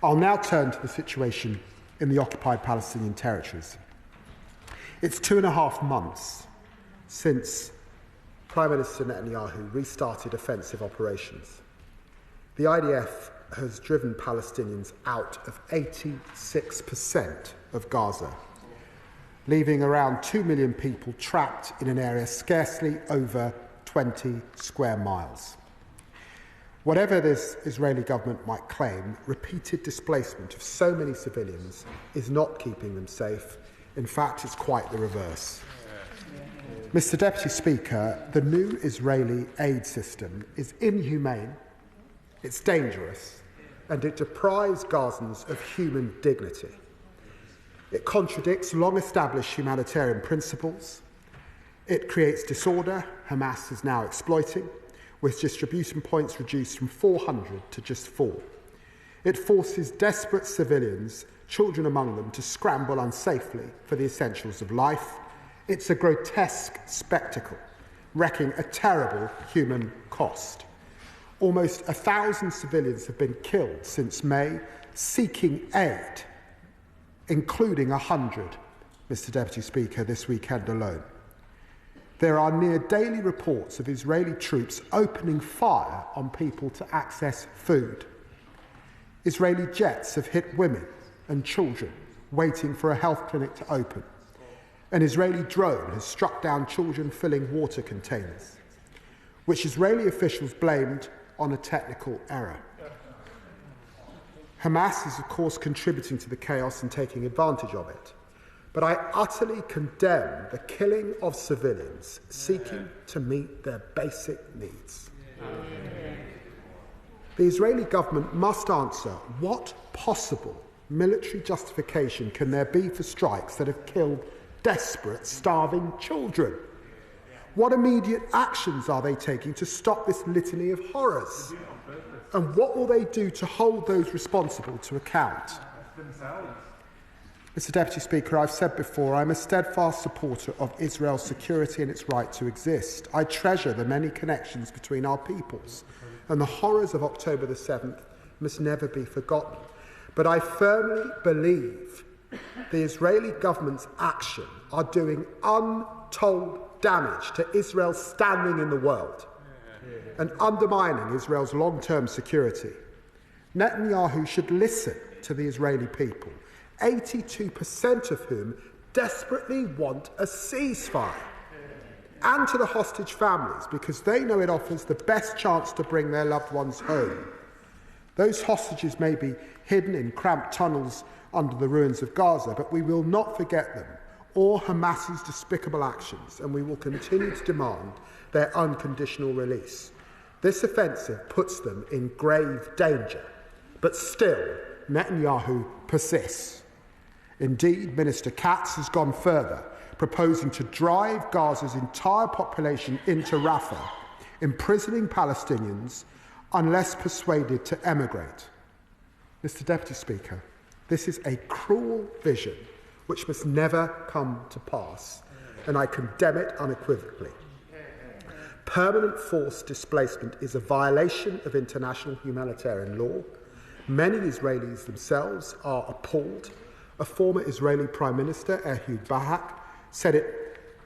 I'll now turn to the situation in the occupied Palestinian territories. It's 2.5 months since Prime Minister Netanyahu restarted offensive operations. The IDF has driven Palestinians out of 86% of Gaza, leaving around 2 million people trapped in an area scarcely over 20 square miles. Whatever this Israeli government might claim, repeated displacement of so many civilians is not keeping them safe. In fact, it's quite the reverse. Mr. Deputy Speaker, the new Israeli aid system is inhumane, it's dangerous, and it deprives Gazans of human dignity. It contradicts long-established humanitarian principles. It creates disorder Hamas is now exploiting, with distribution points reduced from 400 to just 4. It forces desperate civilians, children among them, to scramble unsafely for the essentials of life. It's a grotesque spectacle, wreaking a terrible human cost. Almost 1,000 civilians have been killed since May, seeking aid, including 100, Mr. Deputy Speaker, this weekend alone. There are near daily reports of Israeli troops opening fire on people to access food. Israeli jets have hit women and children waiting for a health clinic to open. An Israeli drone has struck down children filling water containers, which Israeli officials blamed on a technical error. Hamas is, of course, contributing to the chaos and taking advantage of it. But I utterly condemn the killing of civilians seeking to meet their basic needs. The Israeli government must answer what possible military justification can there be for strikes that have killed desperate, starving children? What immediate actions are they taking to stop this litany of horrors? And what will they do to hold those responsible to account? Mr. Deputy Speaker, I've said before, I'm a steadfast supporter of Israel's security and its right to exist. I treasure the many connections between our peoples, and the horrors of October the 7th must never be forgotten. But I firmly believe the Israeli government's action are doing untold damage to Israel's standing in the world and undermining Israel's long-term security. Netanyahu should listen to the Israeli people, 82% of whom desperately want a ceasefire, and to the hostage families, because they know it offers the best chance to bring their loved ones home. Those hostages may be hidden in cramped tunnels under the ruins of Gaza, but we will not forget them or Hamas's despicable actions, and we will continue to demand their unconditional release. This offensive puts them in grave danger, but still Netanyahu persists. Indeed, Minister Katz has gone further, proposing to drive Gaza's entire population into Rafah, imprisoning Palestinians unless persuaded to emigrate. Mr. Deputy Speaker, this is a cruel vision which must never come to pass, and I condemn it unequivocally. Permanent forced displacement is a violation of international humanitarian law. Many Israelis themselves are appalled. A former Israeli Prime Minister, Ehud Barak, said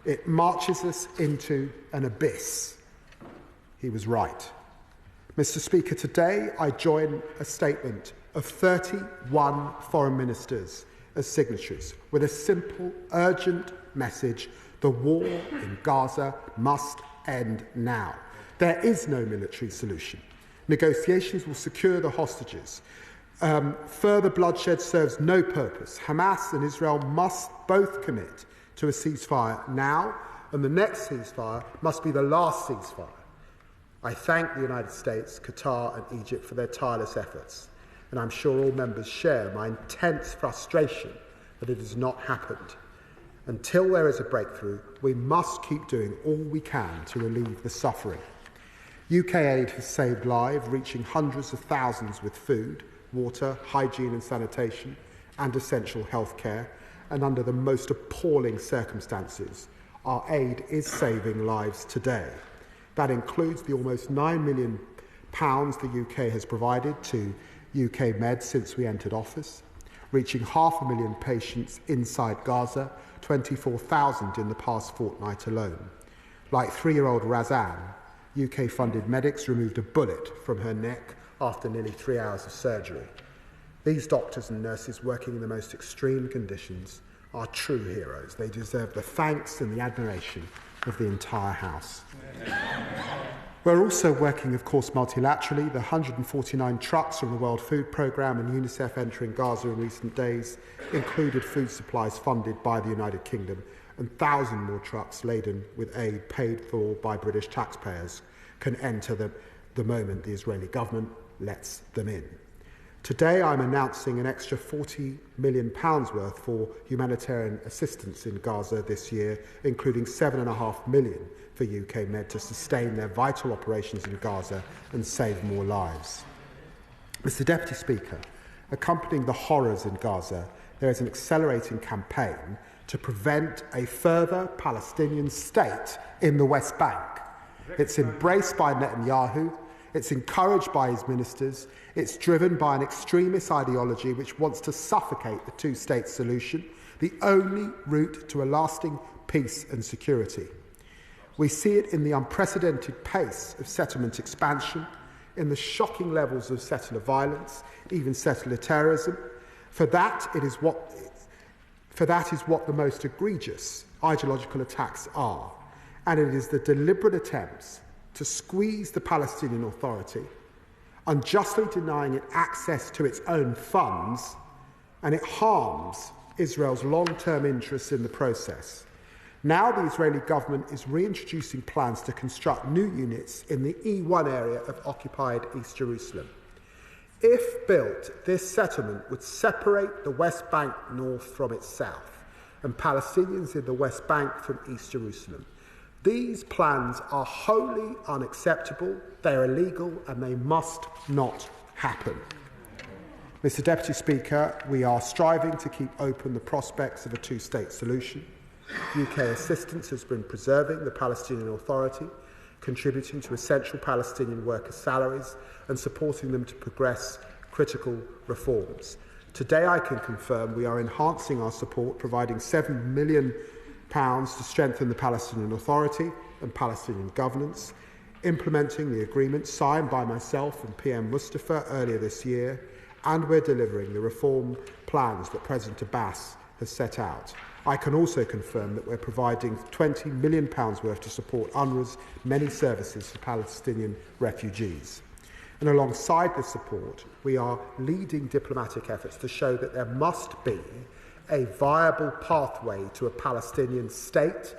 it marches us into an abyss. He was right. Mr. Speaker, today I join a statement of 31 foreign ministers as signatories with a simple, urgent message: the war in Gaza must end now. There is no military solution. Negotiations will secure the hostages. Further bloodshed serves no purpose. Hamas and Israel must both commit to a ceasefire now, and the next ceasefire must be the last ceasefire. I thank the United States, Qatar and Egypt for their tireless efforts, and I'm sure all members share my intense frustration that it has not happened. Until there is a breakthrough, we must keep doing all we can to relieve the suffering. UK aid has saved lives, reaching hundreds of thousands with food, water, hygiene and sanitation, and essential health care. And under the most appalling circumstances, our aid is saving lives today. That includes the almost £9 million the UK has provided to UK Med since we entered office, reaching 500,000 patients inside Gaza, 24,000 in the past fortnight alone. Like 3-year-old Razan, UK-funded medics removed a bullet from her neck after nearly 3 hours of surgery. These doctors and nurses working in the most extreme conditions are true heroes. They deserve the thanks and the admiration of the entire House. We're also working, of course, multilaterally. The 149 trucks from the World Food Programme and UNICEF entering Gaza in recent days included food supplies funded by the United Kingdom, and 1,000 more trucks laden with aid paid for by British taxpayers can enter the moment the Israeli government lets them in. Today, I'm announcing an extra £40 million worth for humanitarian assistance in Gaza this year, including £7.5 million for UK Med to sustain their vital operations in Gaza and save more lives. Mr. Deputy Speaker, accompanying the horrors in Gaza, there is an accelerating campaign to prevent a further Palestinian state in the West Bank. It's embraced by Netanyahu. It's encouraged by his ministers. It's driven by an extremist ideology which wants to suffocate the two-state solution, the only route to a lasting peace and security. We see it in the unprecedented pace of settlement expansion, in the shocking levels of settler violence, even settler terrorism. For that is what the most egregious ideological attacks are, and it is the deliberate attempts to squeeze the Palestinian Authority, unjustly denying it access to its own funds, and it harms Israel's long-term interests in the process. Now the Israeli government is reintroducing plans to construct new units in the E1 area of occupied East Jerusalem. If built, this settlement would separate the West Bank north from its south, and Palestinians in the West Bank from East Jerusalem. These plans are wholly unacceptable, they are illegal, and they must not happen. Mr. Deputy Speaker, we are striving to keep open the prospects of a two-state solution. UK assistance has been preserving the Palestinian Authority, contributing to essential Palestinian workers' salaries and supporting them to progress critical reforms. Today I can confirm we are enhancing our support, providing £7 million to strengthen the Palestinian Authority and Palestinian governance, implementing the agreement signed by myself and PM Mustafa earlier this year, and we're delivering the reform plans that President Abbas has set out. I can also confirm that we're providing £20 million worth to support UNRWA's many services for Palestinian refugees. And alongside this support, we are leading diplomatic efforts to show that there must be a viable pathway to a Palestinian state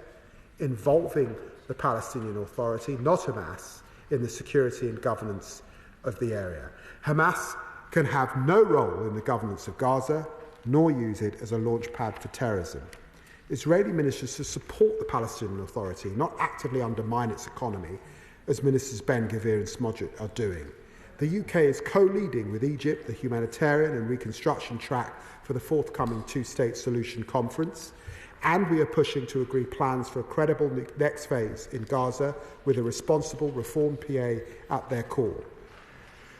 involving the Palestinian Authority, not Hamas, in the security and governance of the area. Hamas can have no role in the governance of Gaza, nor use it as a launchpad for terrorism. Israeli ministers should support the Palestinian Authority, not actively undermine its economy, as Ministers Ben-Gvir and Smodrich are doing. The UK is co-leading with Egypt the humanitarian and reconstruction track for the forthcoming two-state solution conference, and we are pushing to agree plans for a credible next phase in Gaza with a responsible reform PA at their core.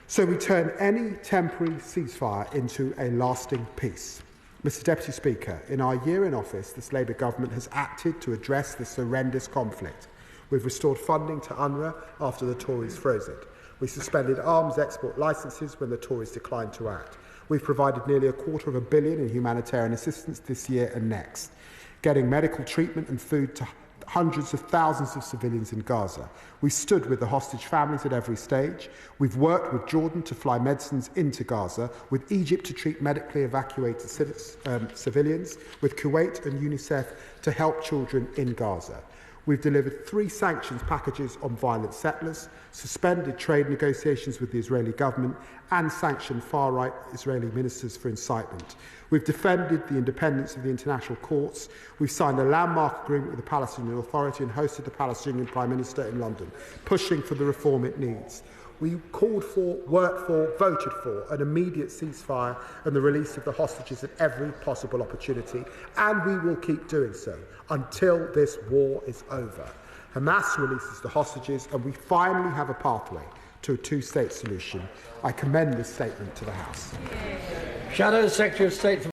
So we turn any temporary ceasefire into a lasting peace. Mr. Deputy Speaker, in our year in office, this Labour government has acted to address this horrendous conflict. We've restored funding to UNRWA after the Tories froze it. We suspended arms export licences when the Tories declined to act. We've provided nearly £250 million in humanitarian assistance this year and next, getting medical treatment and food to hundreds of thousands of civilians in Gaza. We've stood with the hostage families at every stage. We've worked with Jordan to fly medicines into Gaza, with Egypt to treat medically evacuated civilians, with Kuwait and UNICEF to help children in Gaza. We've delivered 3 sanctions packages on violent settlers, suspended trade negotiations with the Israeli government, and sanctioned far-right Israeli ministers for incitement. We've defended the independence of the international courts. We've signed a landmark agreement with the Palestinian Authority and hosted the Palestinian Prime Minister in London, pushing for the reform it needs. We called for, worked for, voted for an immediate ceasefire and the release of the hostages at every possible opportunity, and we will keep doing so until this war is over. Hamas releases the hostages and we finally have a pathway to a two-state solution. I commend this statement to the House. Shadow Secretary of State for